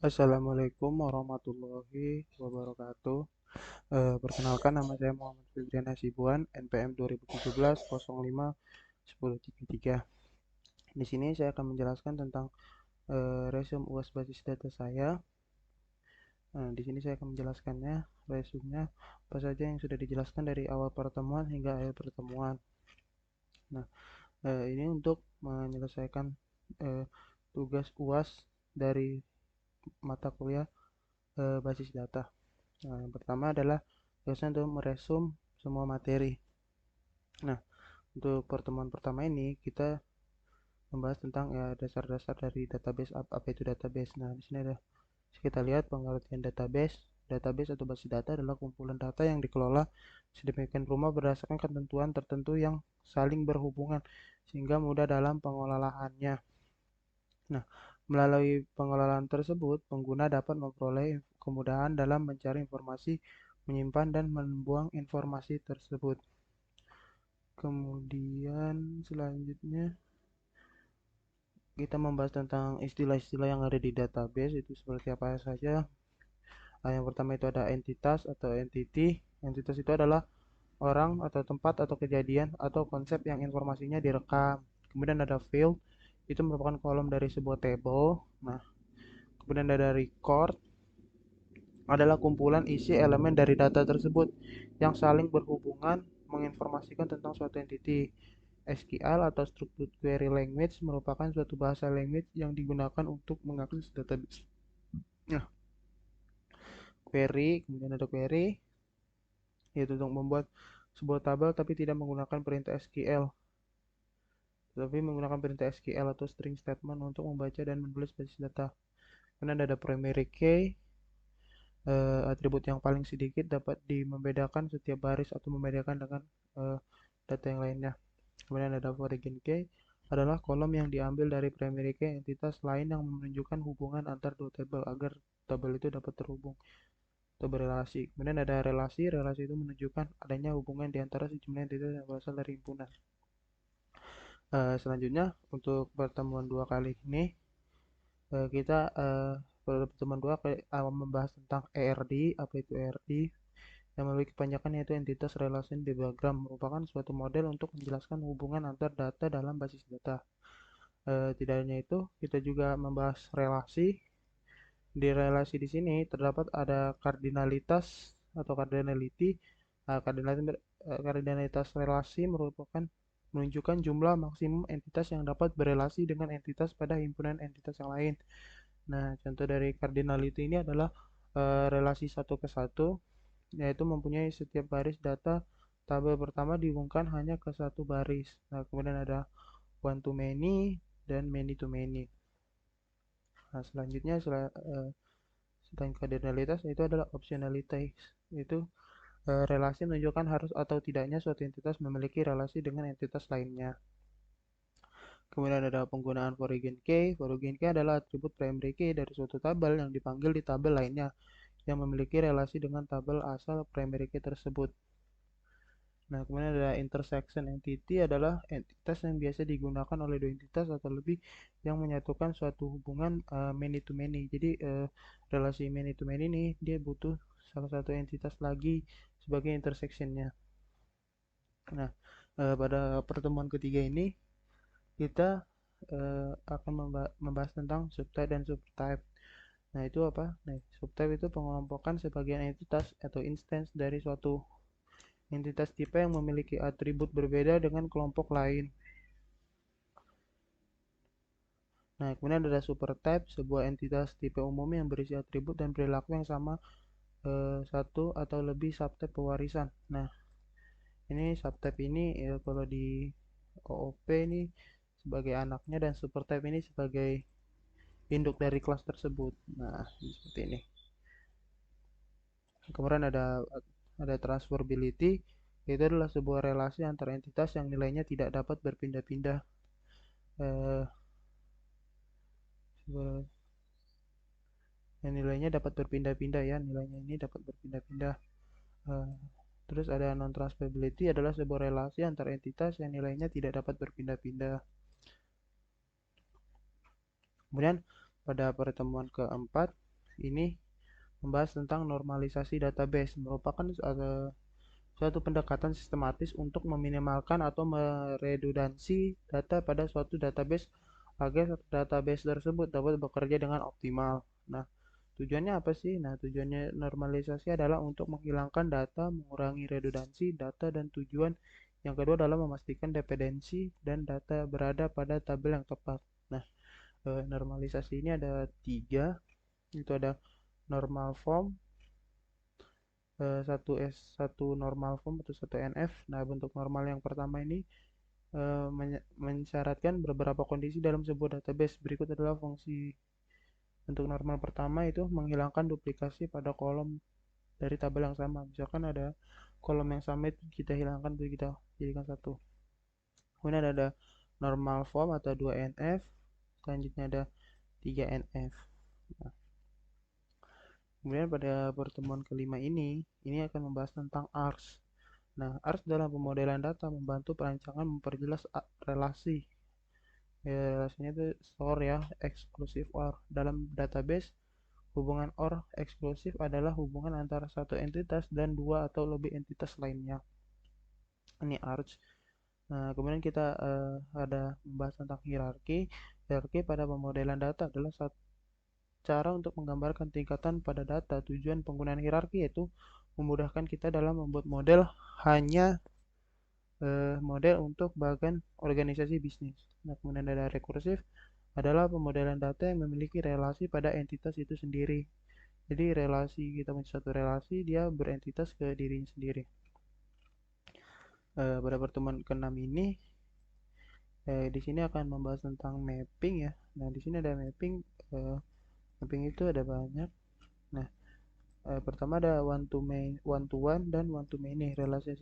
Assalamualaikum warahmatullahi wabarakatuh. Perkenalkan nama saya Muhammad Fibrian Hasibuan, NPM 2017 05 1033. Di sini saya akan menjelaskan tentang resume UAS basis data saya. Nah, di sini saya akan menjelaskannya, resume-nya apa saja yang sudah dijelaskan dari awal pertemuan hingga akhir pertemuan. Nah, ini untuk menyelesaikan eh, tugas UAS dari mata kuliah basis data. Nah, yang pertama adalah biasanya untuk meresum semua materi. Nah, untuk pertemuan pertama ini kita membahas tentang ya dasar-dasar dari database, apa itu database. Nah, di sini ada kita lihat pengertian database. Database atau basis data adalah kumpulan data yang dikelola sedemikian rupa berdasarkan ketentuan tertentu yang saling berhubungan sehingga mudah dalam pengelolaannya. Nah, melalui pengelolaan tersebut, pengguna dapat memperoleh kemudahan dalam mencari informasi, menyimpan dan membuang informasi tersebut. Kemudian selanjutnya kita membahas tentang istilah-istilah yang ada di database itu seperti apa saja. Yang pertama itu ada entitas atau entity. Entitas itu adalah orang atau tempat atau kejadian atau konsep yang informasinya direkam. Kemudian ada field, itu merupakan kolom dari sebuah table. Nah, kemudian ada record, adalah kumpulan isi elemen dari data tersebut yang saling berhubungan menginformasikan tentang suatu entity. SQL atau Structured Query Language merupakan suatu bahasa language yang digunakan untuk mengakses database. Nah, query, kemudian ada query, yaitu untuk membuat sebuah tabel tapi tidak menggunakan perintah SQL, tapi menggunakan perintah SQL atau string statement untuk membaca dan menulis basis data. Kemudian ada primary key, atribut yang paling sedikit dapat membedakan setiap baris atau membedakan dengan data yang lainnya. Kemudian ada foreign key, adalah kolom yang diambil dari primary key entitas lain yang menunjukkan hubungan antar dua tabel agar tabel itu dapat terhubung atau berelasi. Kemudian ada relasi, relasi itu menunjukkan adanya hubungan di antara sejumlah entitas yang berasal dari himpunan. Selanjutnya untuk pertemuan dua kali ini kita pertemuan dua membahas tentang ERD. Apa itu ERD? Yang memiliki kepanjangan yaitu Entitas Relation Diagram, merupakan suatu model untuk menjelaskan hubungan antar data dalam basis data. Tidak hanya itu, kita juga membahas relasi. Di relasi di sini terdapat ada kardinalitas atau cardinality. Kardinalitas relasi merupakan menunjukkan jumlah maksimum entitas yang dapat berelasi dengan entitas pada himpunan entitas yang lain. Nah, contoh dari cardinality ini adalah relasi satu ke satu, yaitu mempunyai setiap baris data tabel pertama dihubungkan hanya ke satu baris. Nah, kemudian ada one to many dan many to many. Nah, selanjutnya selain kardinalitas itu adalah optionalitas, yaitu relasi menunjukkan harus atau tidaknya suatu entitas memiliki relasi dengan entitas lainnya. Kemudian ada penggunaan foreign key. Foreign key adalah atribut primary key dari suatu tabel yang dipanggil di tabel lainnya yang memiliki relasi dengan tabel asal primary key tersebut. Nah, kemudian ada intersection entity, adalah entitas yang biasa digunakan oleh dua entitas atau lebih yang menyatukan suatu hubungan many to many. Jadi relasi many to many ini dia butuh salah satu entitas lagi sebagai intersectionnya. Nah, pada pertemuan ketiga ini kita akan membahas tentang subtype dan subtype. Nah, itu apa? Nah, subtype itu pengelompokan sebagian entitas atau instance dari suatu entitas tipe yang memiliki atribut berbeda dengan kelompok lain. Nah, kemudian ada supertype, sebuah entitas tipe umum yang berisi atribut dan perilaku yang sama satu atau lebih subtype pewarisan. Nah, ini subtype ini kalau di OOP ini sebagai anaknya dan supertype ini sebagai induk dari kelas tersebut. Nah, seperti ini. Kemudian ada transferability, itu adalah sebuah relasi antara entitas yang nilainya tidak dapat berpindah-pindah. Eh, yang nilainya dapat berpindah-pindah ya, nilainya ini dapat berpindah-pindah. Eh, terus ada non transferability, adalah sebuah relasi antara entitas yang nilainya tidak dapat berpindah-pindah. Kemudian pada pertemuan keempat ini membahas tentang normalisasi database, merupakan suatu pendekatan sistematis untuk meminimalkan atau meredundansi data pada suatu database agar database tersebut dapat bekerja dengan optimal. Nah, tujuannya apa sih? Nah, tujuannya normalisasi adalah untuk menghilangkan data, mengurangi redundansi data, dan tujuan yang kedua adalah memastikan dependensi dan data berada pada tabel yang tepat. Nah, normalisasi ini ada tiga, itu ada normal form, satu normal form atau satu NF. Nah, bentuk normal yang pertama ini mensyaratkan beberapa kondisi dalam sebuah database. Berikut adalah fungsi bentuk normal pertama, itu menghilangkan duplikasi pada kolom dari tabel yang sama. Misalkan ada kolom yang sama itu kita hilangkan, itu kita jadikan satu. Kemudian ada normal form atau 2NF. Selanjutnya ada 3NF. Nah, kemudian pada pertemuan kelima ini akan membahas tentang ARS. Nah, ARS dalam pemodelan data membantu perancangan memperjelas relasi. Relasinya itu store ya, exclusive OR. Dalam database, hubungan OR eksklusif adalah hubungan antara satu entitas dan dua atau lebih entitas lainnya. Ini ARS. Nah, kemudian kita ada membahas tentang hierarki. Hierarki pada pemodelan data adalah satu cara untuk menggambarkan tingkatan pada data. Tujuan penggunaan hierarki yaitu memudahkan kita dalam membuat model hanya model untuk bagian organisasi bisnis. Nah, kemudian ada rekursif, adalah pemodelan data yang memiliki relasi pada entitas itu sendiri. Jadi relasi, kita punya satu relasi, dia berentitas ke dirinya sendiri. Pada pertemuan ke-6 ini, di sini akan membahas tentang mapping ya. Nah, di sini ada mapping. Mapping itu ada banyak. Nah, pertama ada one to one dan one to many. Relasi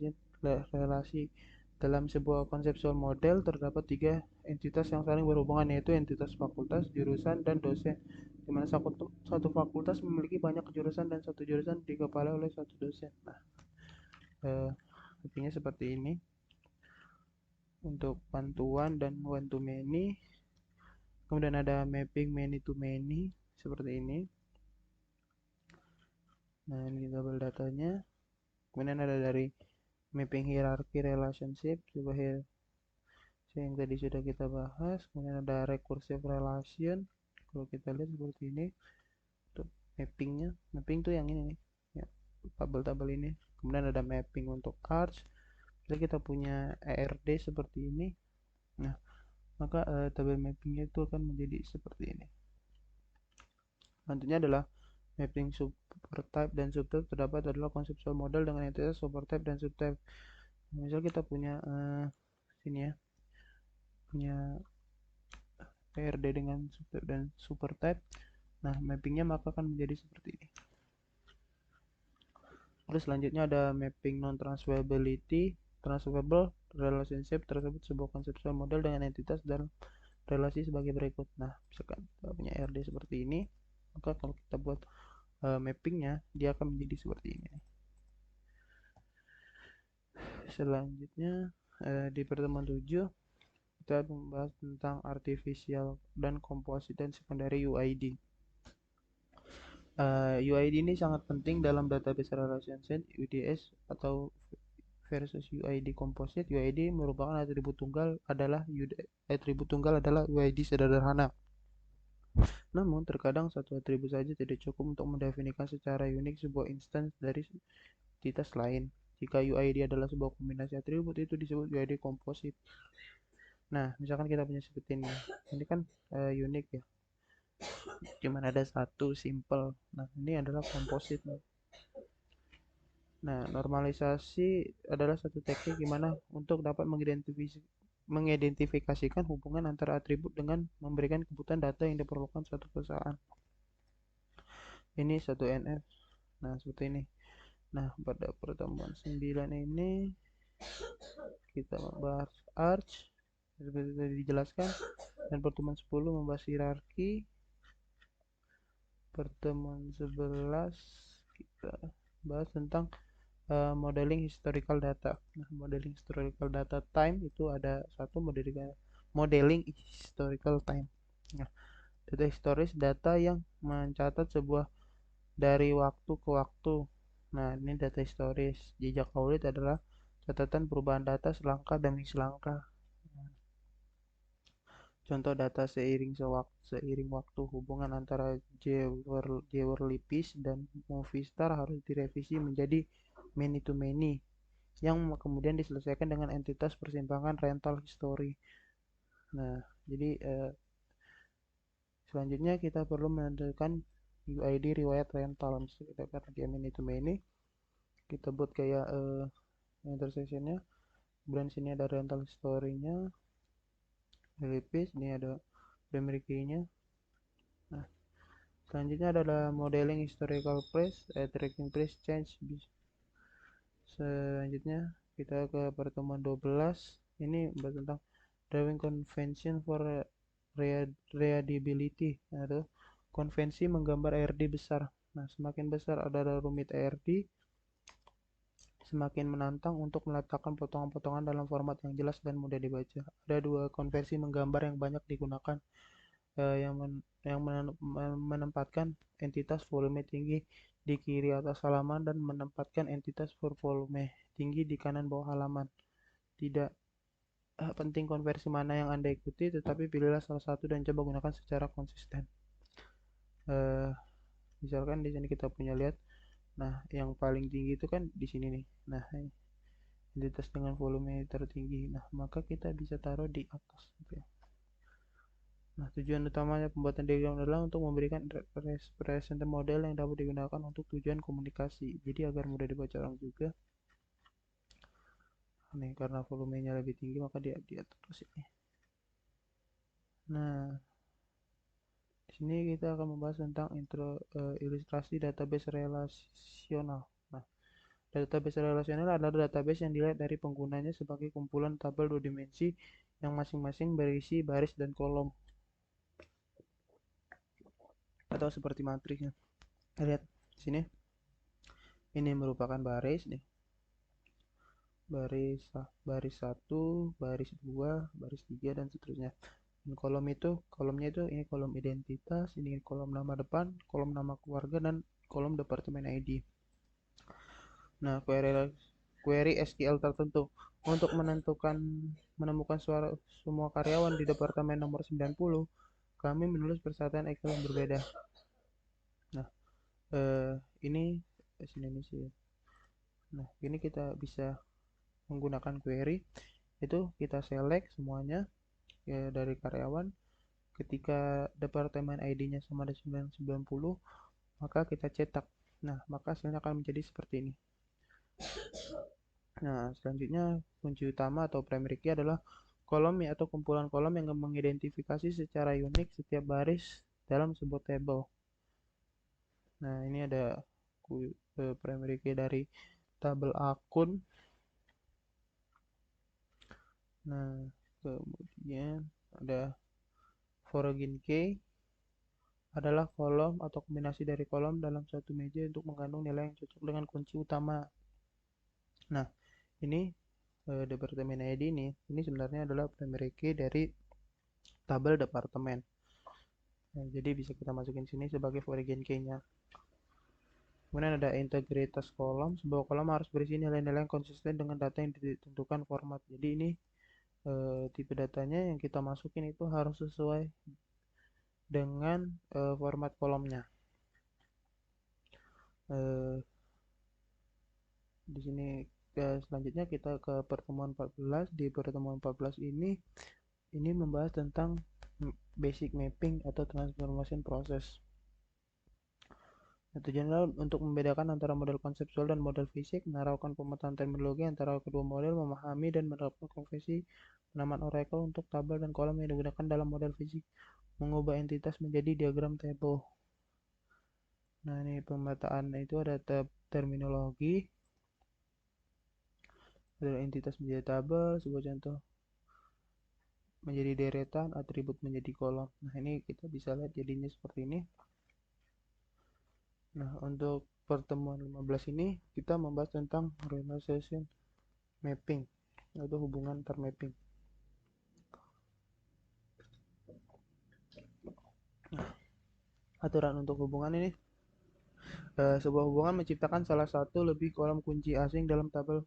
dalam sebuah konseptual model terdapat tiga entitas yang saling berhubungan, yaitu entitas fakultas, jurusan, dan dosen. Di mana satu fakultas memiliki banyak jurusan dan satu jurusan dikepalai oleh satu dosen. Nah, artinya seperti ini untuk one to one dan one to many. Kemudian ada mapping many to many seperti ini. Nah, ini tabel datanya. Kemudian ada dari mapping hierarchy relationship, coba yang tadi sudah kita bahas. Kemudian ada recursive relation, kalau kita lihat seperti ini untuk mappingnya. Mapping tuh yang ini nih ya, tabel-tabel ini. Kemudian ada mapping untuk arch. Jadi kita punya ERD seperti ini. Nah, maka tabel mappingnya itu akan menjadi seperti ini. Nantinya adalah mapping supertype dan subtype. Terdapat adalah konseptual model dengan entitas supertype dan subtype. Misal kita punya sini ya, punya PRD dengan subtype dan supertype. Nah, mappingnya maka akan menjadi seperti ini. Terus selanjutnya ada mapping non transferability, transferable relationship tersebut sebuah konseptual model dengan entitas dan relasi sebagai berikut. Nah, misalkan kita punya RD seperti ini, maka kalau kita buat mappingnya, dia akan menjadi seperti ini. Selanjutnya di pertemuan 7 kita membahas tentang artificial dan composite dan secondary UID. UID ini sangat penting dalam database relationship UDS atau versus UID composite. UID merupakan atribut tunggal adalah UID sederhana. Namun terkadang satu atribut saja tidak cukup untuk mendefinisikan secara unik sebuah instance dari entitas lain. Jika UID adalah sebuah kombinasi atribut, itu disebut UID composite. Nah, misalkan kita punya seperti ini kan unik ya, cuman ada satu simple. Nah, ini adalah composite. Nah, normalisasi adalah satu teknik gimana untuk dapat mengidentifikasikan hubungan antara atribut dengan memberikan kebutuhan data yang diperlukan suatu perusahaan. Ini satu NF. Nah, seperti ini. Nah, pada pertemuan 9 ini kita membahas arch seperti tadi dijelaskan, dan pertemuan 10 membahas hierarki. Pertemuan 11 kita bahas tentang modeling historical data. Nah, modeling historical data time itu ada satu modeling historical time. Nah, data historis, data yang mencatat sebuah dari waktu ke waktu. Nah, ini data historis. Jejak audit adalah catatan perubahan data selangkah demi selangkah. Contoh data seiring waktu hubungan antara Jewelry Piece dan Movistar harus direvisi menjadi many to many yang kemudian diselesaikan dengan entitas persimpangan rental history. Nah, jadi selanjutnya kita perlu menentukan UID riwayat rental. Misalnya kita karena dia many to many, kita buat kayak intersectionnya. Kemudian sini ada rental history-nya, Piece, ini ada primary key-nya. Nah, selanjutnya adalah modeling historical price, tracking price change. Selanjutnya kita ke pertemuan 12. Ini bahas tentang drawing convention for readability, atau konvensi menggambar ARD besar. Nah, semakin besar adalah rumit ARD, semakin menantang untuk meletakkan potongan-potongan dalam format yang jelas dan mudah dibaca. Ada dua konvensi menggambar yang banyak digunakan, yang menempatkan entitas volume tinggi di kiri atas halaman dan menempatkan entitas volume tinggi di kanan bawah halaman. Tidak penting konversi mana yang Anda ikuti, tetapi pilihlah salah satu dan coba gunakan secara konsisten. Misalkan di sini kita punya lihat, nah yang paling tinggi itu kan di sini nih. Nah, entitas dengan volume tertinggi. Nah, maka kita bisa taruh di atas gitu ya. Nah, tujuan utamanya pembuatan diagram adalah untuk memberikan representatif model yang dapat digunakan untuk tujuan komunikasi. Jadi agar mudah dibaca orang juga. Nih, karena volumenya lebih tinggi maka dia terus ini. Nah, di sini kita akan membahas tentang ilustrasi database relasional. Nah, database relasional adalah database yang dilihat dari penggunanya sebagai kumpulan tabel dua dimensi yang masing-masing berisi baris dan kolom, atau seperti matriksnya. Lihat di sini. Ini merupakan baris nih. Baris 1, baris 2, baris 3 dan seterusnya. Dan kolomnya itu ini kolom identitas, ini kolom nama depan, kolom nama keluarga dan kolom departemen ID. Nah, query SQL tertentu untuk menemukan semua karyawan di departemen nomor 90, kami menulis persatuan Excel yang berbeda. Nah, ini sini sih. Nah, ini kita bisa menggunakan query, itu kita select semuanya ya, dari karyawan. Ketika departemen ID-nya sama dengan 90, maka kita cetak. Nah, maka hasilnya akan menjadi seperti ini. Nah, selanjutnya kunci utama atau primary key adalah kolom atau kumpulan kolom yang mengidentifikasi secara unik setiap baris dalam sebuah table. Nah, ini ada primary key dari tabel akun. Nah, kemudian ada foreign key adalah kolom atau kombinasi dari kolom dalam satu meja untuk mengandung nilai yang cocok dengan kunci utama. Nah, ini departemen ID ini sebenarnya adalah primary key dari tabel departemen. Nah, jadi bisa kita masukin sini sebagai foreign key-nya. Kemudian ada integritas kolom. Sebuah kolom harus berisi nilai-nilai yang konsisten dengan data yang ditentukan format. Jadi ini tipe datanya yang kita masukin itu harus sesuai dengan format kolomnya. Di sini selanjutnya kita ke pertemuan 14. Di pertemuan 14 ini membahas tentang basic mapping atau transformation process. Tujuannya untuk membedakan antara model konseptual dan model fisik, menaruhkan pemetaan terminologi antara kedua model, memahami dan menerapkan konvensi penamaan Oracle untuk tabel dan kolom yang digunakan dalam model fisik, mengubah entitas menjadi diagram table. Nah, ini pemetaan itu ada terminologi, ada entitas menjadi tabel, sebuah contoh menjadi deretan, atribut menjadi kolom. Nah, ini kita bisa lihat jadinya seperti ini. Nah, untuk pertemuan 15 ini kita membahas tentang relationship mapping atau hubungan termapping. Nah, aturan untuk hubungan ini Sebuah hubungan menciptakan salah satu lebih kolom kunci asing dalam tabel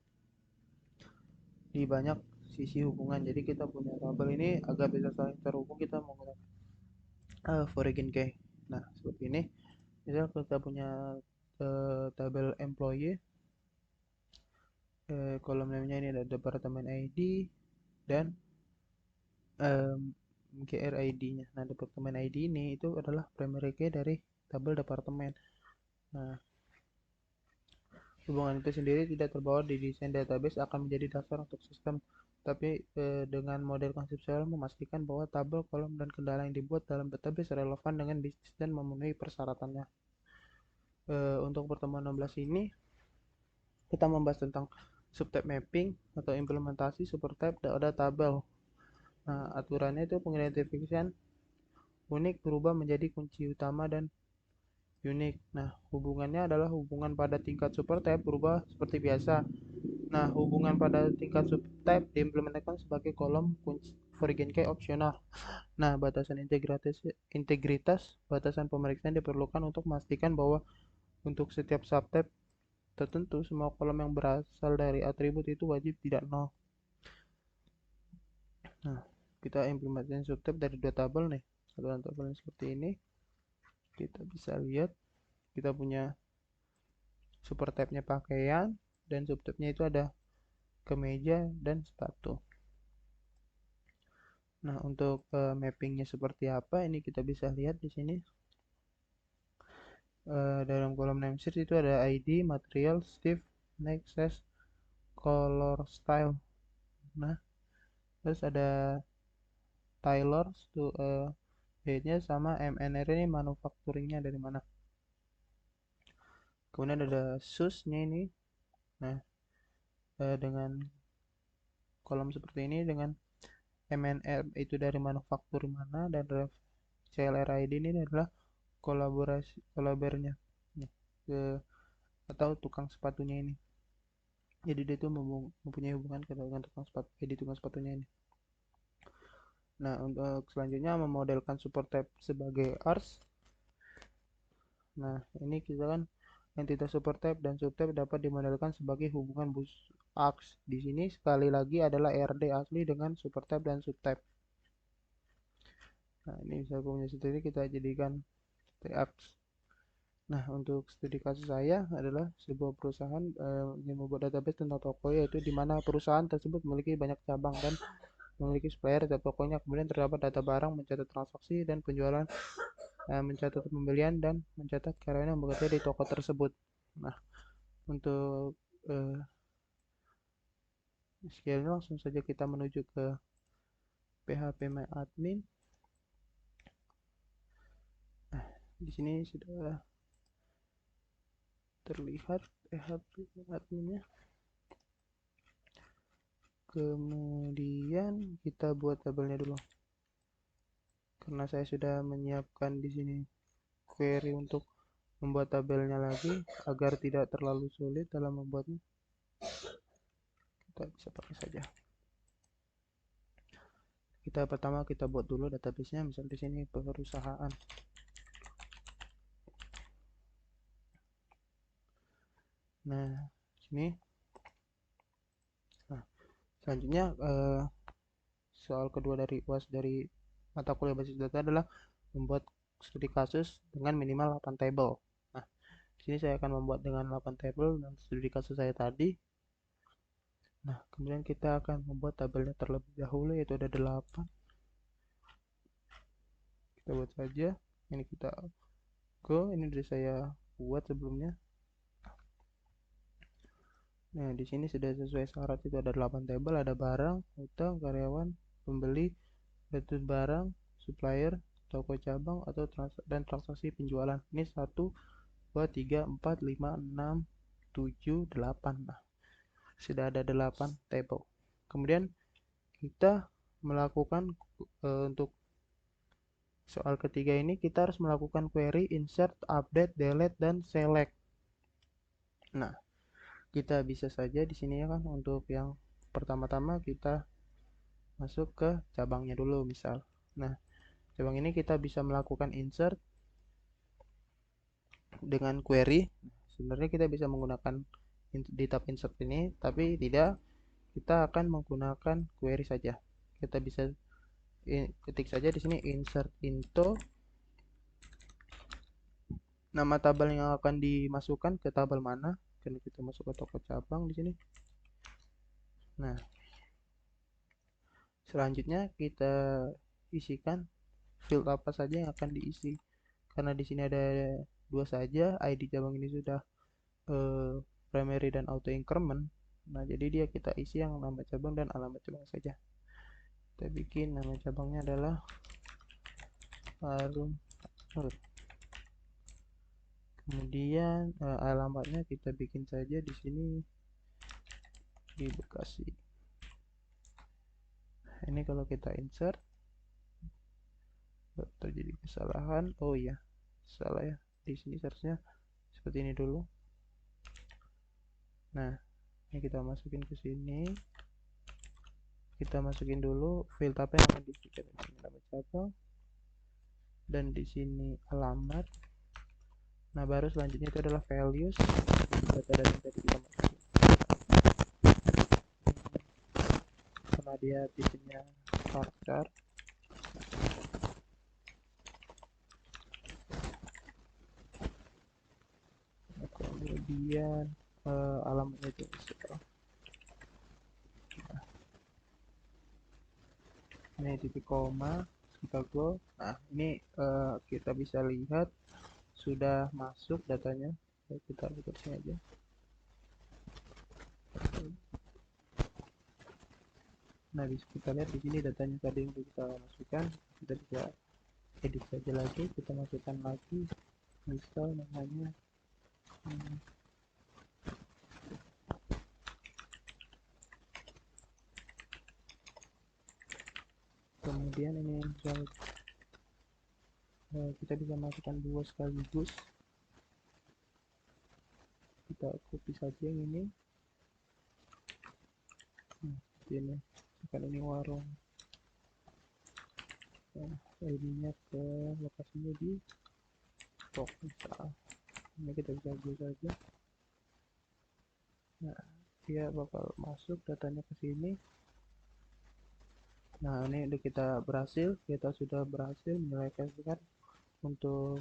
di banyak sisi hubungan. Jadi kita punya tabel ini agar bisa saling terhubung, kita menggunakan foreign key. Nah, seperti ini. Misal kita punya tabel employee, kolom namanya ini ada departemen ID dan GR ID-nya. Nah, departemen ID ini itu adalah primary key dari tabel departemen. Nah, hubungan itu sendiri tidak terbawa di desain database akan menjadi dasar untuk sistem, tapi dengan model konseptual memastikan bahwa tabel, kolom, dan kendala yang dibuat dalam database relevan dengan bisnis dan memenuhi persyaratannya. Untuk pertemuan 16 ini kita membahas tentang subtype mapping atau implementasi supertype pada tabel. Nah, aturannya itu pengidentifikasian unik berubah menjadi kunci utama dan unik. Nah, hubungannya adalah hubungan pada tingkat supertype berubah seperti biasa. Nah, hubungan pada tingkat subtype diimplementasikan sebagai kolom kunci foreign key opsional. Nah, batasan integritas batasan pemeriksaan diperlukan untuk memastikan bahwa untuk setiap subtype tertentu semua kolom yang berasal dari atribut itu wajib tidak nol. Nah, kita implementasikan subtype dari dua tabel nih. Satu tabel seperti ini. Kita bisa lihat kita punya supertype-nya pakaian dan subtype-nya itu ada kemeja dan sepatu. Nah, untuk mappingnya seperti apa ini kita bisa lihat di sini. Dalam kolom namesheet itu ada ID, material, Steve, next, size, color, style. Nah, terus ada Taylor tuh date-nya sama MNR ini manufacturingnya dari mana. Kemudian ada SUS-nya ini. Nah, dengan kolom seperti ini dengan MNR itu dari manufaktur mana dan ref CLR ID ini adalah kolabornya ke atau tukang sepatunya ini. Jadi dia itu mempunyai hubungan dengan tukang sepatu, jadi tukang sepatunya ini. Nah, untuk selanjutnya memodelkan supertype sebagai ARS. Nah, ini kita kan entitas supertype dan subtype dapat dimodelkan sebagai hubungan bus ARS. Di sini sekali lagi adalah RD asli dengan supertype dan subtype. Nah, ini bisa punya sendiri kita jadikan ARS. Nah, untuk studi kasus saya adalah sebuah perusahaan yang membuat database tentang toko, yaitu di mana perusahaan tersebut memiliki banyak cabang dan memiliki supplier setiap tokonya. Kemudian terdapat data barang, mencatat transaksi dan penjualan, mencatat pembelian dan mencatat karyawan yang bekerja di toko tersebut. Nah, untuk sekian langsung saja kita menuju ke PHP My Admin. Nah, di sini sudah terlihat PHP My Adminnya. Kemudian kita buat tabelnya dulu. Karena saya sudah menyiapkan di sini query untuk membuat tabelnya lagi agar tidak terlalu sulit dalam membuatnya. Kita bisa pakai saja. Pertama kita buat dulu database-nya, misal di sini perusahaan. Nah, sini. Nah, selanjutnya soal kedua dari UAS dari mata kuliah basis data adalah membuat studi kasus dengan minimal 8 table. Nah, di sini saya akan membuat dengan 8 table dan studi kasus saya tadi. Nah, kemudian kita akan membuat tabelnya terlebih dahulu, yaitu ada 8. Kita buat saja. Ini kita go, ini dari saya buat sebelumnya. Nah, di sini sudah sesuai syarat, itu ada 8 tabel, ada barang, utang, karyawan, pembeli, status barang, supplier, toko cabang atau dan transaksi penjualan. Ini 1 2 3 4 5 6 7 8. Nah, sudah ada 8 table. Kemudian kita melakukan untuk soal ketiga ini kita harus melakukan query insert, update, delete dan select. Nah, kita bisa saja di sini ya kan, untuk yang pertama-tama kita masuk ke cabangnya dulu misal. Nah, cabang ini kita bisa melakukan insert, dengan query. Sebenarnya kita bisa menggunakan di tab insert ini, tapi tidak, kita akan menggunakan query saja. Kita bisa ketik saja di sini insert into nama tabel yang akan dimasukkan ke tabel mana. Karena kita masuk ke toko cabang di sini. Nah, selanjutnya kita isikan field apa saja yang akan diisi. Karena di sini ada dua saja, ID cabang ini sudah primary dan auto increment. Nah, jadi dia kita isi yang nama cabang dan alamat cabang saja. Kita bikin nama cabangnya adalah Harum. Kemudian alamatnya kita bikin saja di sini di Bekasi. Ini kalau kita insert terjadi kesalahan. Oh iya, salah ya. Di sini seharusnya seperti ini dulu. Nah, ini kita masukin ke sini. Kita masukin dulu field apa yang akan diisikan. Di sini nama cabang dan di sini alamat. Nah, baru selanjutnya itu adalah values, data-data yang tadi kita masukin. Karena dia tipenya varchar, kemudian alamatnya itu ini titik koma, kita go. Nah, ini kita bisa lihat sudah masuk datanya. Kita buka sini aja. Nah, bisa kita lihat di sini datanya tadi yang kita masukkan. Kita bisa edit saja lagi, kita masukkan lagi, misal namanya kemudian ini misal kita bisa masukkan dua sekaligus. Kita copy saja yang ini. Ini kan ini warung. ID-nya ke lokasinya di stok misal. Ini kita bisa go saja. Nah, dia bakal masuk datanya ke sini. Nah, ini udah kita sudah berhasil menyelesaikan untuk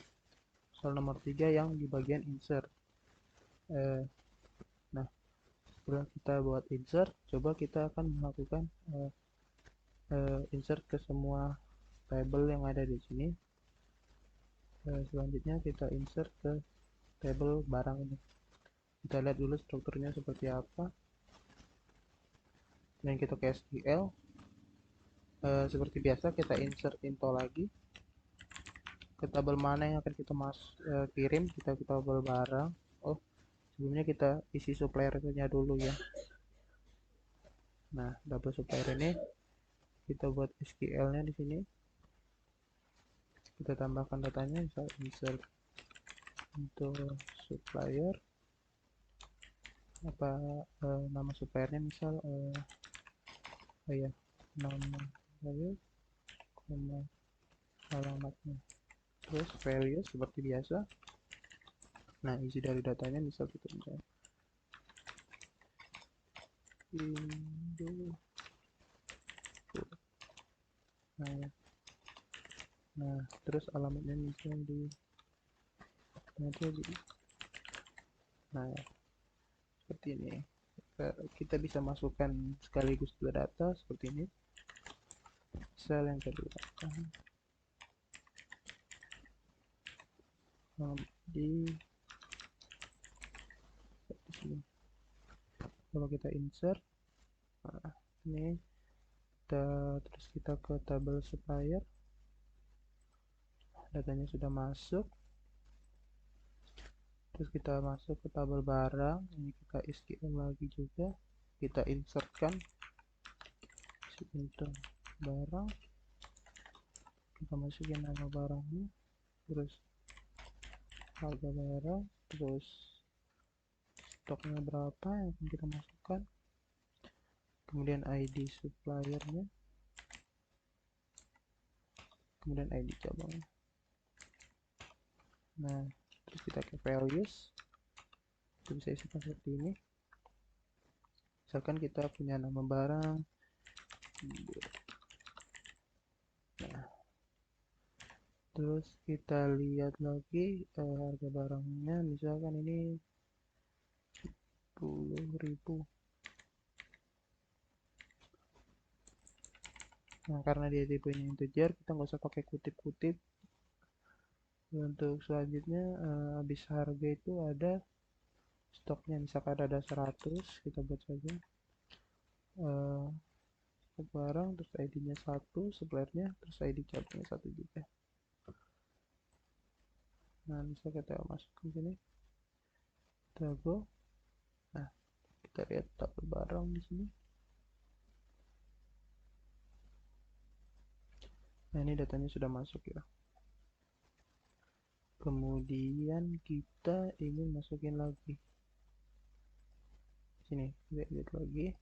soal nomor 3 yang di bagian insert. Nah, setelah kita buat insert, coba kita akan melakukan insert ke semua tabel yang ada di sini. Selanjutnya kita insert ke tabel barang ini. Kita lihat dulu strukturnya seperti apa. Dan kita ke SQL. Seperti biasa kita insert info lagi ke tabel mana yang akan kita kirim. Kita ke tabel barang. Oh, sebelumnya kita isi suppliernya dulu ya. Nah, double supplier ini kita buat SQL nya di sini. Kita tambahkan datanya, misal insert untuk supplier apa nama suppliernya misal oh ya, nama supplier sama alamatnya, terus value seperti biasa. Nah, isi dari datanya misal kita bisa Indo. Nah, terus alamatnya misal di nah, seperti ini. Kita bisa masukkan sekaligus dua data seperti ini. Sel yang kedua di sini. Kalau kita insert, nah, ini terus kita ke tabel supplier, datanya sudah masuk. Terus kita masuk ke tabel barang, ini kita SQL lagi juga, kita insertkan enter barang, kita masukin nama barangnya, terus harga barang, terus stoknya berapa yang akan kita masukkan, kemudian ID suppliernya, kemudian ID cabangnya. Nah, terus kita ke values, itu bisa isikan seperti ini. Misalkan kita punya nama barang, nah terus kita lihat lagi harga barangnya, misalkan ini 10.000. Nah karena dia tipenya integer, kita nggak usah pakai kutip-kutip. Untuk selanjutnya habis harga itu ada stoknya, misalkan ada 100, kita buat saja barang, terus ID nya 1, suppliernya, terus ID cabangnya 1 juga. Nah bisa kita masuk ke sini, kita go. Nah kita lihat tabel barang di sini. Nah ini datanya sudah masuk ya. Kemudian kita ingin masukin lagi sini, kita lihat lagi.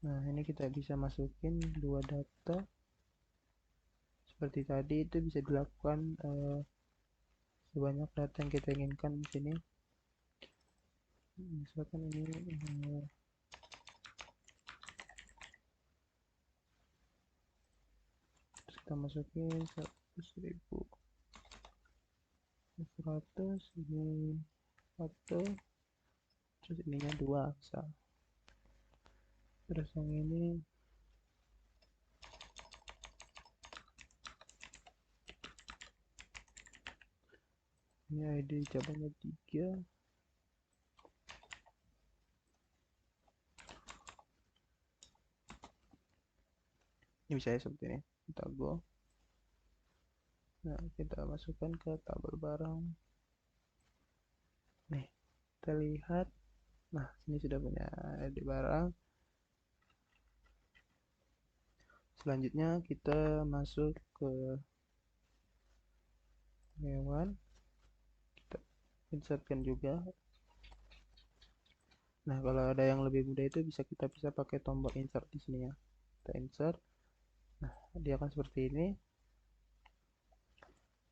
Nah ini kita bisa masukin dua data seperti tadi, itu bisa dilakukan sebanyak data yang kita inginkan di sini. Misalkan ini terus kita masukin 100.000, 100, ini 1, terus ininya 2 misal. Terus yang ini ID cabangnya 3. Ini bisa ya seperti ini, kita go. Nah kita masukkan ke tabel barang. Nih kita lihat, nah ini sudah punya ID barang. Selanjutnya kita masuk ke hewan, kita insertkan juga. Nah kalau ada yang lebih mudah itu kita bisa pakai tombol insert di sini ya, kita insert. Nah dia akan seperti ini.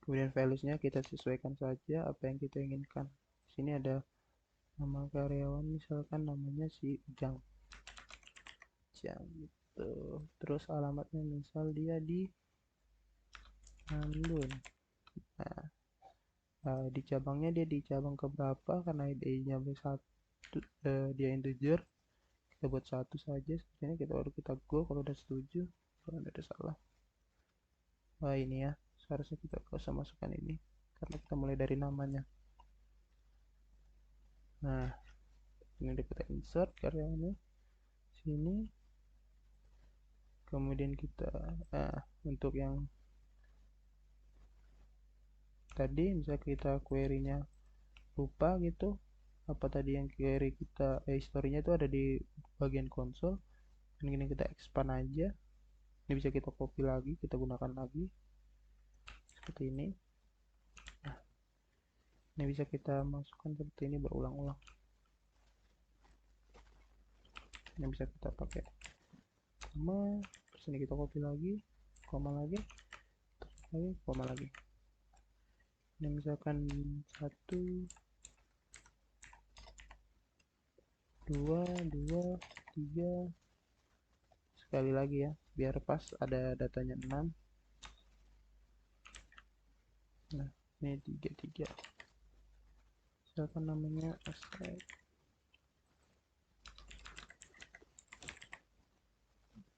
Kemudian values-nya kita sesuaikan saja apa yang kita inginkan. Di sini ada nama karyawan, misalkan namanya si Ujang, gitu. Terus alamatnya misal dia di Bandung. Nah, di cabangnya dia di cabang keberapa, karena ID-nya B1 dia integer, kita buat 1 saja seperti ini. Kita baru kita go kalau udah setuju, kalau ada salah. Wah ini ya, seharusnya kita gak usah masukkan ini karena kita mulai dari namanya. Nah ini udah kita insert karyawannya sini. Kemudian kita untuk yang tadi misalnya kita query-nya lupa gitu, apa tadi yang query kita historinya itu ada di bagian konsol, ini kita expand aja. Ini bisa kita copy lagi, kita gunakan lagi seperti ini. Nah, ini bisa kita masukkan seperti ini berulang-ulang. Ini bisa kita pakai koma, terus ini kita copy lagi, koma lagi, terus lagi, koma lagi. Ini misalkan 1, 2, 2, 3, sekali lagi ya biar pas ada datanya 6. Nah ini 3, 3, misalkan namanya asset.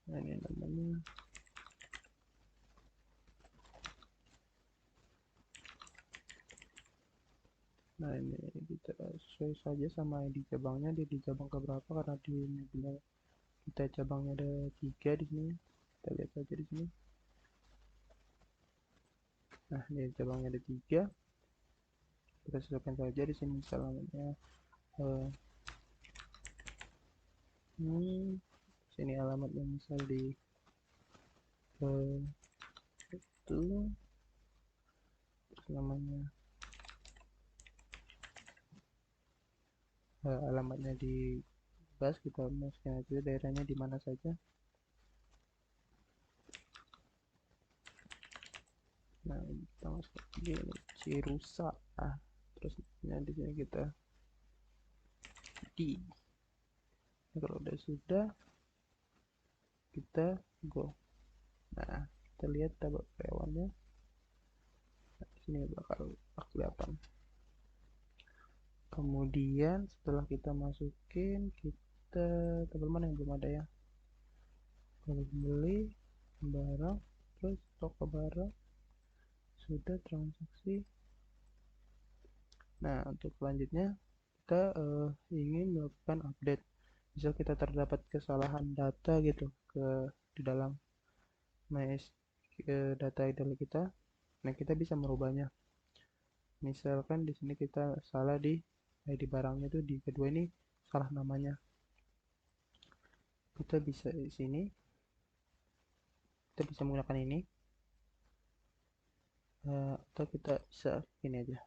Nah ini namanya, nah ini kita sesuai saja sama ID cabangnya, dia di cabang keberapa, karena di punya kita cabangnya ada 3 di sini. Kita lihat saja di sini. Nah di cabangnya ada 3, kita sesuaikan saja di sini. Misalnya sini alamatnya misal di itu, terus namanya alamatnya di bus, kita masukin aja daerahnya di mana saja. Nah gini Cirusa. Terus di sini kita di. Kalau udah sudah kita go. Nah, kita lihat tabel karyawannya. Nah, di sini bakal kelihatan. Kemudian setelah kita masukin, kita tabel mana yang belum ada ya? Kalau beli barang, terus toko barang, sudah transaksi. Nah, untuk selanjutnya kita ingin melakukan update. Misal kita terdapat kesalahan data gitu di dalam data idle kita. Nah, kita bisa merubahnya. Misalkan di sini kita salah di ID barangnya tuh di kedua ini salah namanya. Kita bisa di sini kita bisa menggunakan ini atau kita bisa gini aja.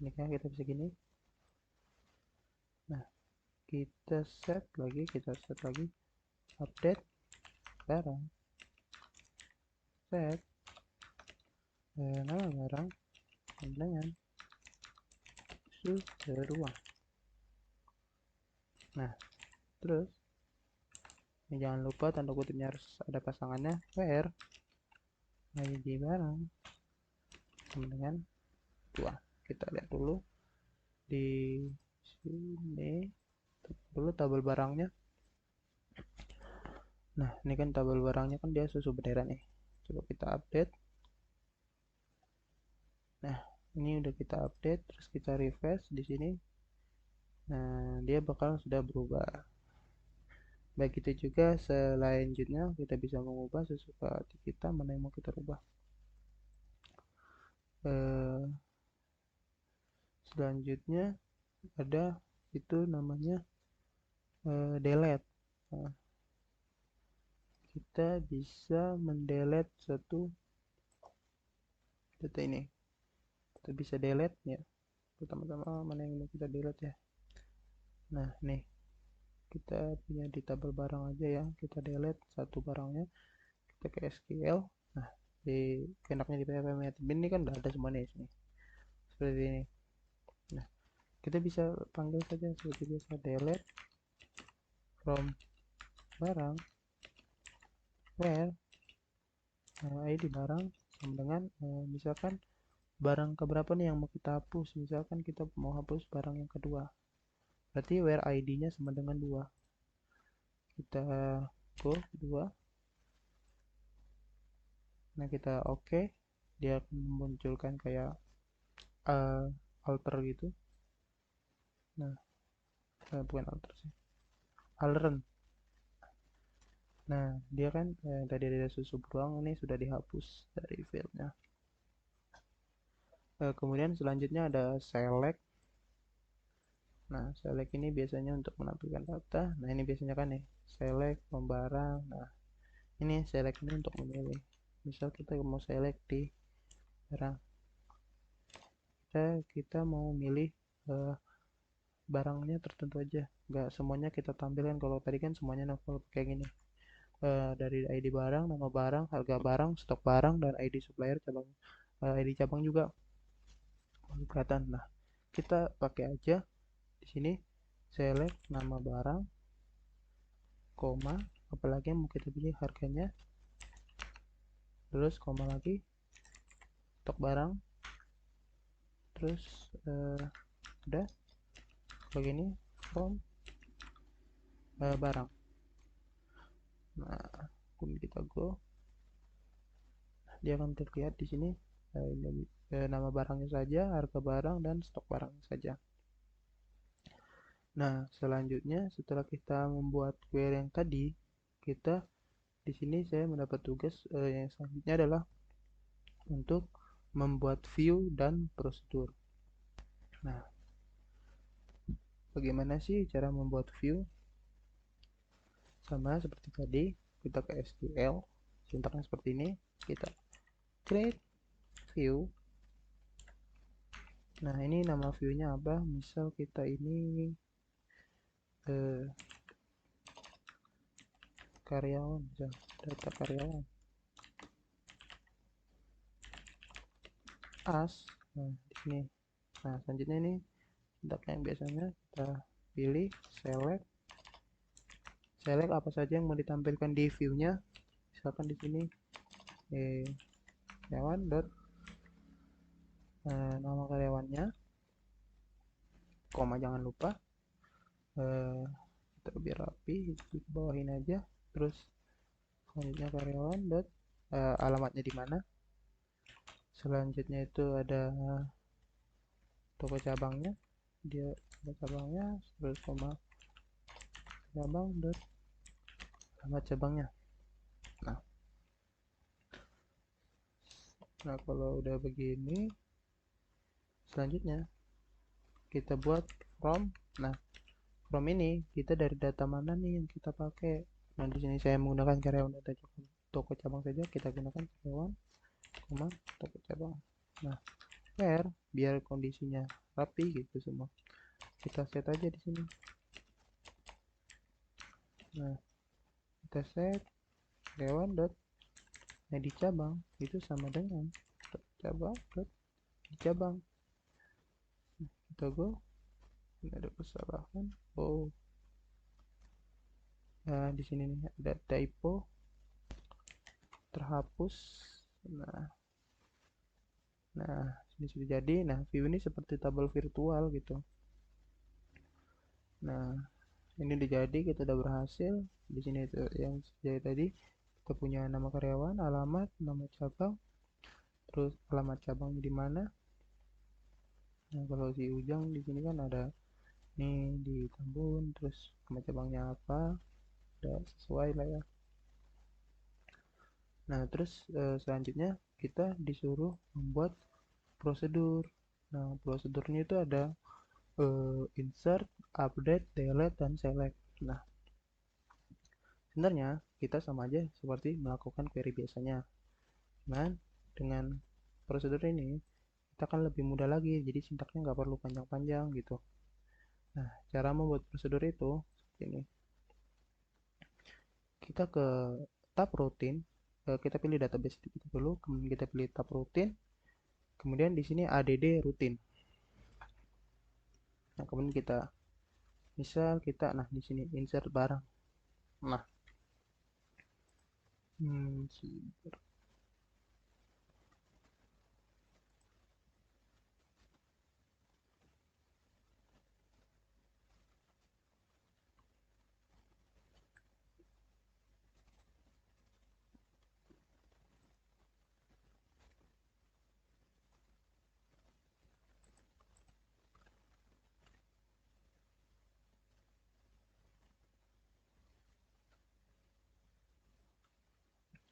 Ini kan kita bisa gini. Nah, kita set lagi update barang, set nama barang dengan sudah ruang. Nah, terus ini jangan lupa tanda kutipnya harus ada pasangannya, where ID barang sama dengan 2. Kita lihat dulu di sini dulu tabel barangnya. Nah, ini kan tabel barangnya kan dia susu bendera nih. Coba kita update. Nah, ini udah kita update, terus kita refresh di sini. Nah, dia bakal sudah berubah. Baik itu juga selanjutnya kita bisa mengubah sesuka hati kita mana yang mau kita rubah. Selanjutnya ada itu namanya delete. Nah, kita bisa mendelete satu data ini. Kita bisa delete ya. Pertama-tama mana yang mau kita delete ya. Nah, nih kita punya di tabel barang aja ya, kita delete satu barangnya, kita ke SQL. Nah, di enaknya di PHP admin ini kan udah ada semuanya di sini seperti ini. Nah, kita bisa panggil saja seperti biasa, delete from barang where ID barang sama dengan misalkan barang keberapa nih yang mau kita hapus. Misalkan kita mau hapus barang yang kedua, berarti where ID-nya sama dengan 2. Kita go 2. Nah, kita oke, dia akan memunculkan kayak alter gitu. Nah, bukan alter sih, aleren. Nah, dia kan tadi ada susu beruang, ini sudah dihapus dari file-nya. Kemudian selanjutnya ada select. Nah, select ini biasanya untuk menampilkan data. Nah, ini biasanya kan nih select barang. Nah, ini select ini untuk memilih. Misal kita mau select di barang, kita mau milih barangnya tertentu aja, nggak semuanya kita tampilkan. Kalau tadi kan semuanya novel kayak gini, dari ID barang, nama barang, harga barang, stok barang, dan ID supplier cabang, ID cabang juga kelihatan. Nah, kita pakai aja di sini select nama barang, koma, apalagi yang mau kita pilih harganya, terus koma lagi, stok barang, terus udah begini from barang. Nah, kemudian kita go, dia akan terlihat di sini nama barangnya saja, harga barang, dan stok barang saja. Nah, selanjutnya setelah kita membuat query yang tadi, kita di sini saya mendapat tugas yang selanjutnya adalah untuk membuat view dan prosedur. Nah, bagaimana sih cara membuat view? Sama seperti tadi, kita ke SQL, sintaknya seperti ini, kita create view. Nah, ini nama view-nya apa? Misal kita ini karyawan, data karyawan. as. Nah, di sini. Nah, selanjutnya ini sintaknya yang biasanya kita pilih select apa saja yang mau ditampilkan di view-nya. Misalkan di sini karyawan dot nama karyawannya, koma jangan lupa. Kita biar rapi, di bawahin aja. Terus selanjutnya karyawan dot alamatnya di mana. Selanjutnya itu ada toko cabangnya, dia toko cabangnya, terus koma cabang dot alamat cabangnya. Nah, kalau udah begini, selanjutnya kita buat from. Nah, from ini kita dari data mana nih yang kita pakai. Nah, di sini saya menggunakan karyawan data toko cabang saja. Kita gunakan karyawan, koma toko cabang. Nah, biar kondisinya rapi gitu semua. Kita set aja di sini. Nah, kita set karyawan dot di cabang itu sama dengan cabang dot di cabang. Kita go. Ini ada kesalahan. Oh, nah di sini nih ada typo, terhapus. Nah ini sudah jadi. Nah, view ini seperti tabel virtual gitu. Nah, ini udah jadi, kita udah berhasil. Di sini itu yang jadi tadi, kita punya nama karyawan, alamat, nama cabang, terus alamat cabangnya di mana. Nah, kalau si Ujang di sini kan ada nih di Tambun, terus nama cabangnya apa, udah sesuai lah ya. Nah, terus selanjutnya kita disuruh membuat prosedur. Nah, prosedurnya itu ada insert, update, delete, dan select. Nah, sebenarnya kita sama aja seperti melakukan query biasanya. Nah, dengan prosedur ini kita akan lebih mudah lagi, jadi sintaknya nggak perlu panjang-panjang gitu. Nah, cara membuat prosedur itu seperti ini. Kita ke tab rutin, kita pilih database kita dulu, kemudian kita pilih tab rutin, kemudian di sini add rutin. Nah, kemudian kita misal kita, nah di sini insert barang. Nah,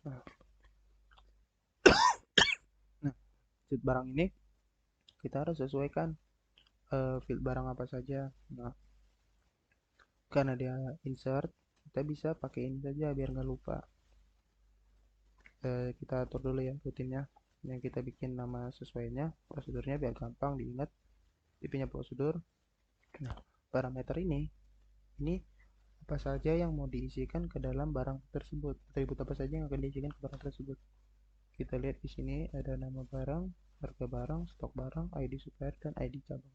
nah, nah, field barang ini kita harus sesuaikan field barang apa saja. Nah, karena dia insert, kita bisa pakai ini saja biar nggak lupa. Kita atur dulu ya rutinnya, yang kita bikin nama sesuainya, prosedurnya biar gampang diingat. Tipenya prosedur. Nah, parameter ini apa saja yang mau diisikan ke dalam barang tersebut, atribut apa saja yang akan diisikan ke barang tersebut. Kita lihat di sini ada nama barang, harga barang, stok barang, ID supplier, dan ID cabang.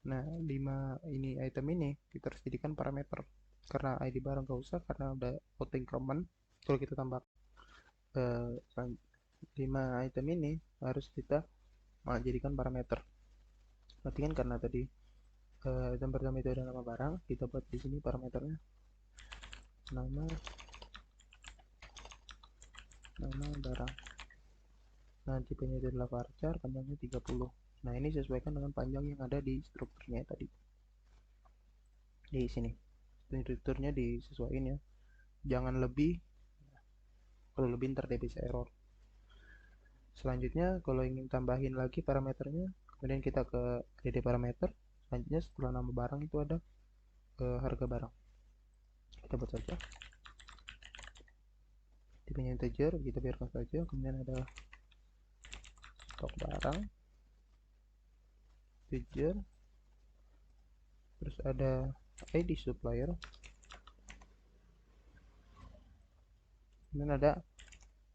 Nah, 5 ini item ini kita harus jadikan parameter. Karena ID barang gak usah, karena udah auto increment. Kalau kita tambah 5 item ini harus kita jadikan parameter. Berarti kan karena tadi item pertama itu ada nama barang, kita buat di sini parameternya nama barang. Nah, tipenya itu adalah varchar, panjangnya 30. Nah, ini sesuaikan dengan panjang yang ada di strukturnya tadi. Di sini. Strukturnya disesuaikan ya. Jangan lebih, kalau lebih ntar dia bisa error. Selanjutnya, kalau ingin tambahin lagi parameternya, kemudian kita ke add parameter. Selanjutnya, setelah nama barang itu ada harga barang. Kita buat saja. Tipenya integer, kita biarkan saja. Kemudian ada stok barang, integer. Terus ada ID supplier. Kemudian ada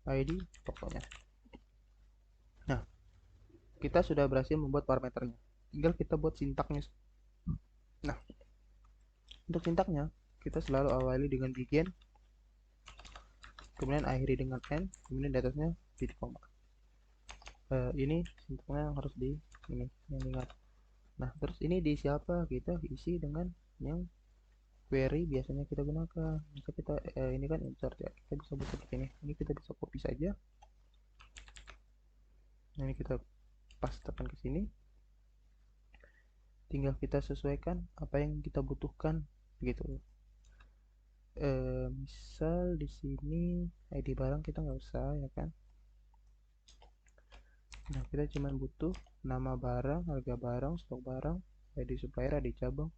ID tokonya. Nah, kita sudah berhasil membuat parameternya. Tinggal kita buat sintaknya. Nah, untuk sintaknya kita selalu awali dengan begin, kemudian akhiri dengan end, kemudian di atasnya titik koma. Ini sintaknya harus di ini yang ingat. Nah, terus ini diisi apa? Kita isi dengan yang query biasanya kita gunakan. Maka kita ini kan insert ya, kita bisa buat seperti ini kita bisa copy saja. Nah, ini kita pastekan ke sini, tinggal kita sesuaikan apa yang kita butuhkan gitu. Misal di sini ID barang kita nggak usah ya kan. Nah, kita cuma butuh nama barang, harga barang, stok barang, ID supplier, ID cabang.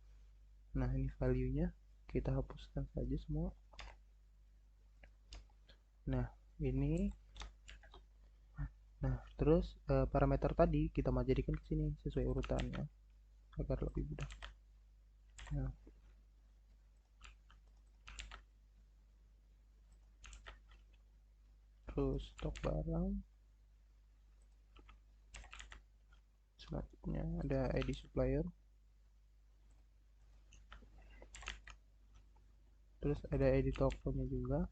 Nah, ini value nya kita hapuskan saja semua. Nah, ini. Nah, terus parameter tadi kita mau jadikan ke sini sesuai urutannya agar lebih mudah. Nah, terus stok barang, selanjutnya ada ID supplier, terus ada ID tokonya juga.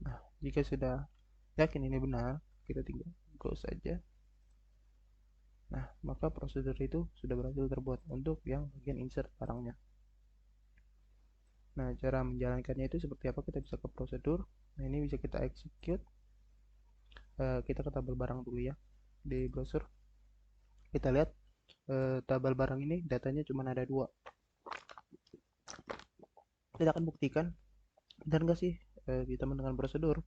Nah, jika sudah yakin ini benar, kita tinggal go saja. Nah, maka prosedur itu sudah berhasil terbuat untuk yang bagian insert barangnya. Nah, cara menjalankannya itu seperti apa? Kita bisa ke prosedur. Nah, ini bisa kita execute. Kita ke tabel barang dulu ya di browser. Kita lihat tabel barang ini datanya cuma ada 2. Kita akan buktikan dan enggak sih di teman dengan prosedur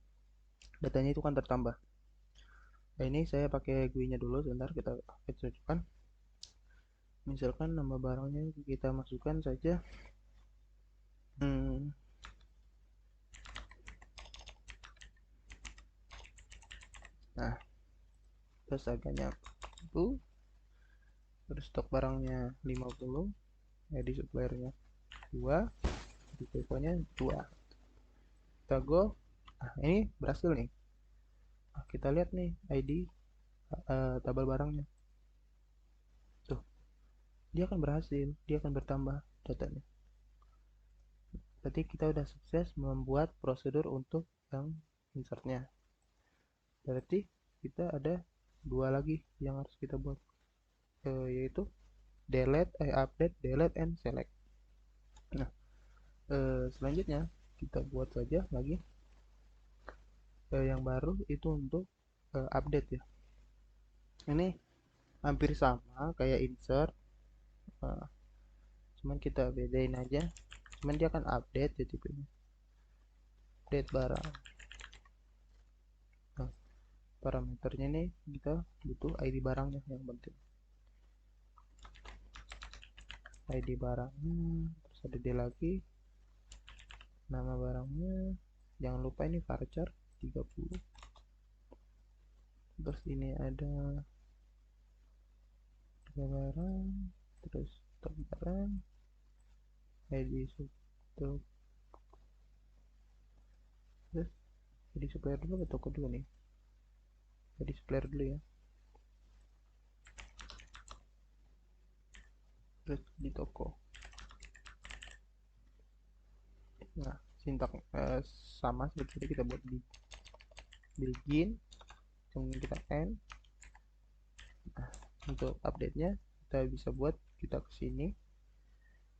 datanya itu kan tertambah. Nah, ini saya pakai GUI-nya dulu sebentar, kita cocokkan. Misalkan nama barangnya kita masukkan saja nah, terus harganya 1, terus stok barangnya 50, di suppliernya 2, di deponya 2. Kita go. Nah, ini berhasil nih. Nah, kita lihat nih ID tabel barangnya tuh, dia akan berhasil, dia akan bertambah datanya. Berarti kita udah sukses membuat prosedur untuk yang insertnya. Berarti kita ada 2 lagi yang harus kita buat, yaitu update, delete, and select. Nah, selanjutnya kita buat saja lagi yang baru itu untuk update ya. Ini hampir sama kayak insert, cuman kita bedain aja. Cuman dia akan update ya tipenya, update barang. Nah, parameternya nih kita butuh ID barangnya yang penting. ID barangnya, terus ada dia lagi, nama barangnya, jangan lupa ini varchar 30. Terus ini ada barang, terus stok barang, ID stok, terus ID supplier dulu atau toko dulu nih, ID supplier dulu ya, terus di toko. Nah, sintak sama seperti tadi, kita buat di begin, kemudian kita end. Nah, untuk update nya kita bisa buat, kita kesini,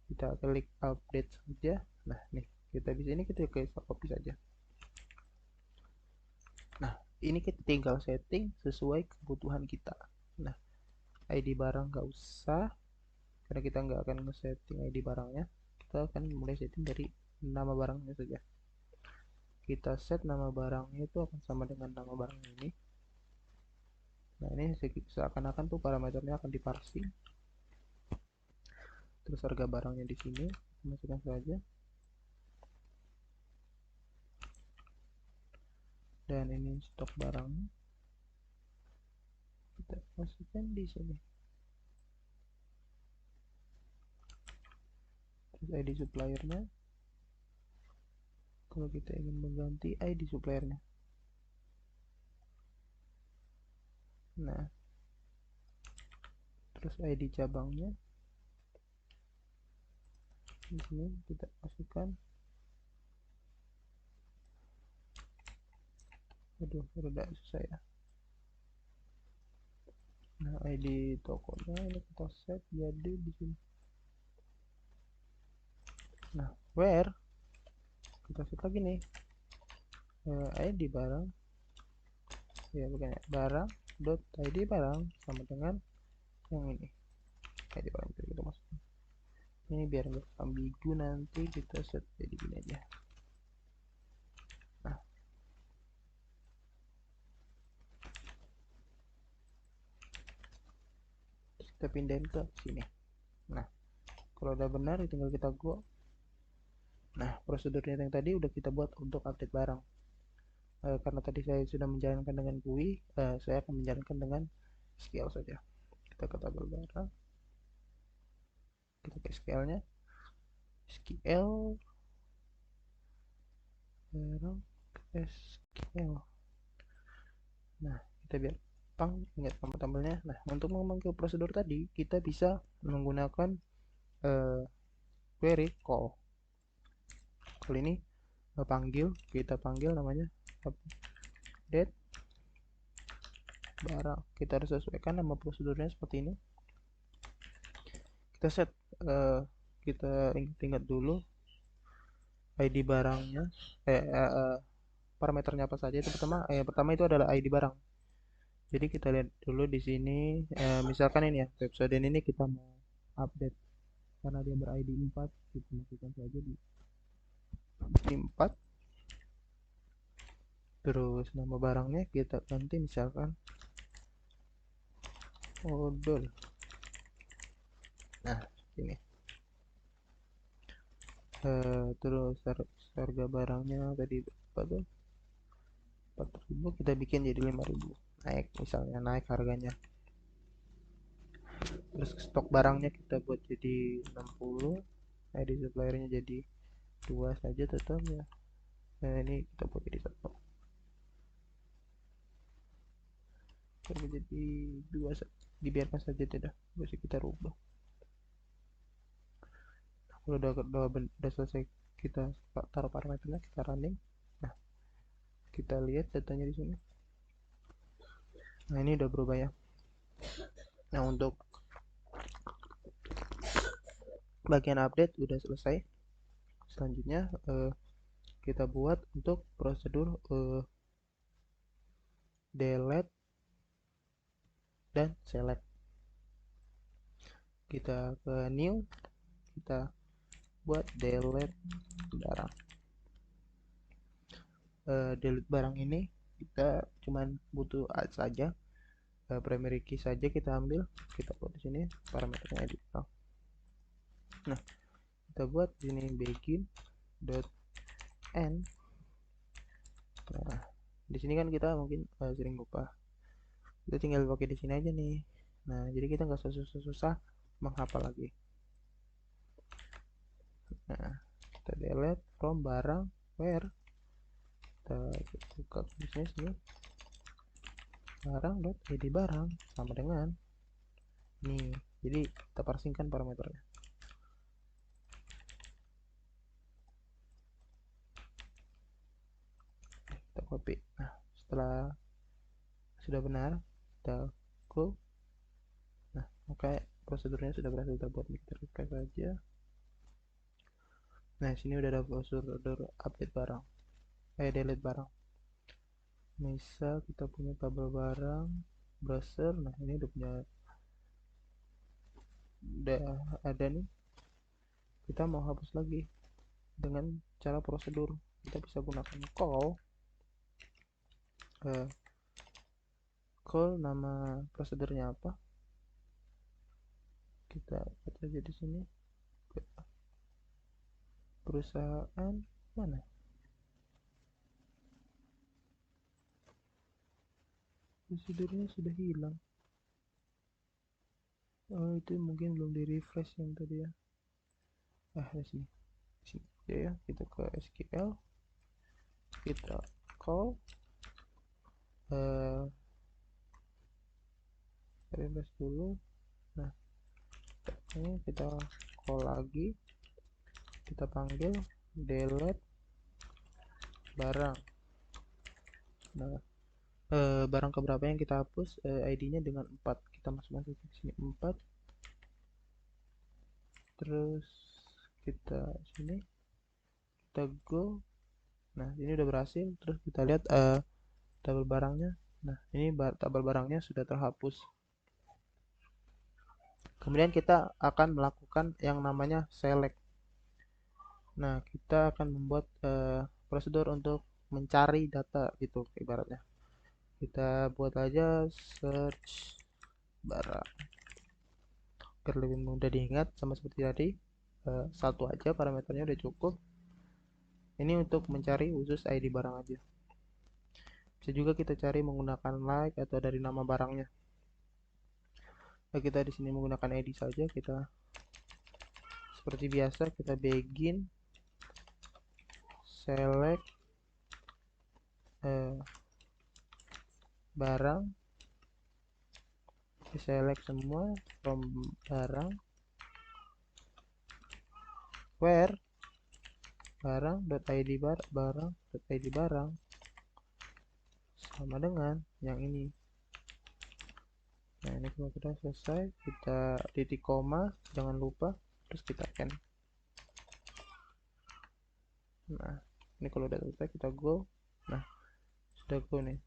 kita klik update saja. Nah, nih kita di sini kita copy saja. Nah, ini kita tinggal setting sesuai kebutuhan kita. Nah, ID barang nggak usah, karena kita nggak akan nge-setting ID barangnya. Kita akan mulai setting dari nama barangnya saja. Kita set nama barangnya itu akan sama dengan nama barang ini. Nah, ini seakan-akan tuh parameternya akan diparsing. Terus harga barangnya di sini masukkan saja. Dan ini stok barangnya kita masukkan di sini. Terus ID suppliernya, kalau kita ingin mengganti ID suppliernya, Nah, terus ID cabangnya di sini kita masukkan. Aduh, rada susah ya. Nah, ID tokonya ini kita set jadi di sini. Nah, where kita set lagi nih ID barang, ya bukan ya, barang dot ID barang sama dengan yang ini ID barang itu kita masukin. Ini biar nggak ambigu, nanti kita set jadi gini aja. Nah, kita pindahin ke sini. Nah, kalau udah benar tinggal kita go. Nah, prosedurnya yang tadi udah kita buat untuk update barang. Karena tadi saya sudah menjalankan dengan GUI, saya akan menjalankan dengan SQL saja. Kita ke tabel barang, kita ke SQL-nya, SQL barang SQL. Nah, kita biar gampang ingat tabelnya. Nah, untuk memanggil prosedur tadi kita bisa menggunakan query call. Kali ini kita panggil namanya update barang. Kita harus sesuaikan nama prosedurnya seperti ini. Kita set, kita ingat dulu ID barangnya, parameternya apa saja. Itu pertama itu adalah ID barang. Jadi kita lihat dulu di sini, misalkan ini ya, website ini kita mau update karena dia ber-ID 4, kita masukkan saja di 4. Terus nama barangnya kita ganti misalkan odol. Nah, ini. Terus harga barangnya tadi berapa tuh? 4.000, kita bikin jadi 5.000. Naik, misalnya naik harganya. Terus stok barangnya kita buat jadi 60. ID suppliernya jadi 2 saja tetap ya. Nah, ini kita buat jadi 1. Coba jadi 2, dibiarkan saja, tidak usah kita rubah. Kalau udah selesai, kita taruh parameternya, kita running. Nah, kita lihat datanya di sini. Nah, ini udah berubah ya. Nah, untuk bagian update udah selesai. Selanjutnya kita buat untuk prosedur delete dan select. Kita ke new, kita buat delete barang. Delete barang ini kita cuman butuh add saja, primary key saja kita ambil, kita buat di sini parameternya edit. Nah, kita buat di sini begin dot end. Nah, di sini kan kita mungkin sering lupa, kita tinggal pakai di sini aja nih. Nah, jadi kita nggak susah-susah menghafal lagi. Nah, kita delete from barang where, kita buka bisnis nih, barang dot id barang sama dengan nih. Jadi kita parsingkan parameternya. Kita copy. Nah, setelah sudah benar, kita go. Nah, maka prosedurnya sudah berhasil terbuat. Kita refresh saja. Nah, sini udah ada prosedur update barang, delete barang. Misal kita punya tabel barang browser. Nah, ini udah ada nih. Kita mau hapus lagi dengan cara prosedur, kita bisa gunakan call nama prosedurnya apa, kita baca aja di sini. Perusahaan mana, prosedurnya sudah hilang. Oh, itu mungkin belum di refresh yang tadi ya. Di sini ya, kita ke SQL, kita call refresh dulu. Nah, ini kita call lagi, kita panggil delete barang. Nah, barang keberapa yang kita hapus, ID-nya dengan 4. Kita masukkan ke sini 4. Terus kita sini, kita go. Nah, ini udah berhasil. Terus kita lihat tabel barangnya. Nah, ini tabel barangnya sudah terhapus. Kemudian kita akan melakukan yang namanya select. Nah, kita akan membuat prosedur untuk mencari data gitu ibaratnya. Kita buat aja search barang biar lebih mudah diingat, sama seperti tadi. Satu aja parameternya udah cukup. Ini untuk mencari khusus ID barang aja. Bisa juga kita cari menggunakan like atau dari nama barangnya. Nah, kita di sini menggunakan ID saja. Kita seperti biasa, kita begin select barang, di select semua from barang, where barang.id barang sama dengan yang ini. Nah, ini kalau kita selesai, kita titik koma, jangan lupa, terus kita end. Nah, ini kalau udah selesai kita go. Nah, sudah go nih.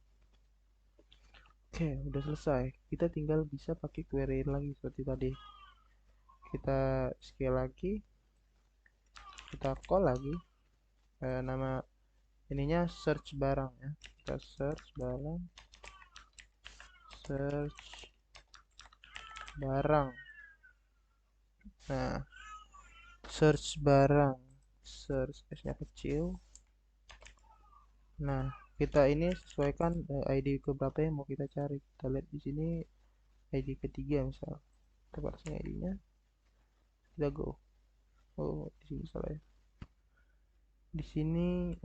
Oke, udah selesai. Kita tinggal bisa pakai query lagi seperti tadi. Kita scale lagi, kita call lagi. Nama ininya search barang ya. Kita search barang, search barang. Nah, search barang, search S-nya kecil. Nah, kita ini sesuaikan ID keberapa yang mau kita cari. Kita lihat di sini ID ketiga misal. Kita pasang ID-nya. Kita go. Oh, di sini salah ya. Di sini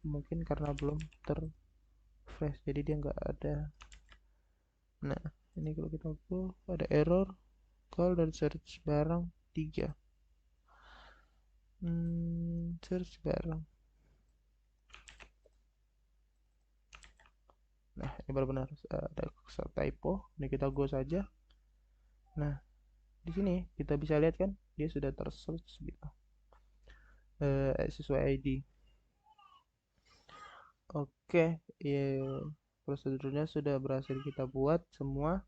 mungkin karena belum terfresh jadi dia nggak ada. Nah, ini kalau kita go ada error call dan search barang 3. Search barang. Nah, ini benar-benar ada typo. Ini kita go saja. Nah, di sini kita bisa lihat kan dia sudah tersearch gitu. Sesuai ID. Oke, ya, prosedurnya sudah berhasil kita buat semua.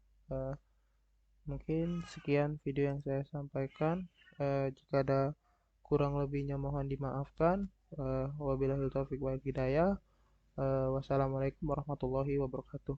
Mungkin sekian video yang saya sampaikan. Jika ada kurang lebihnya mohon dimaafkan. Wabillahi taufiq wal hidayah. Wassalamualaikum warahmatullahi wabarakatuh.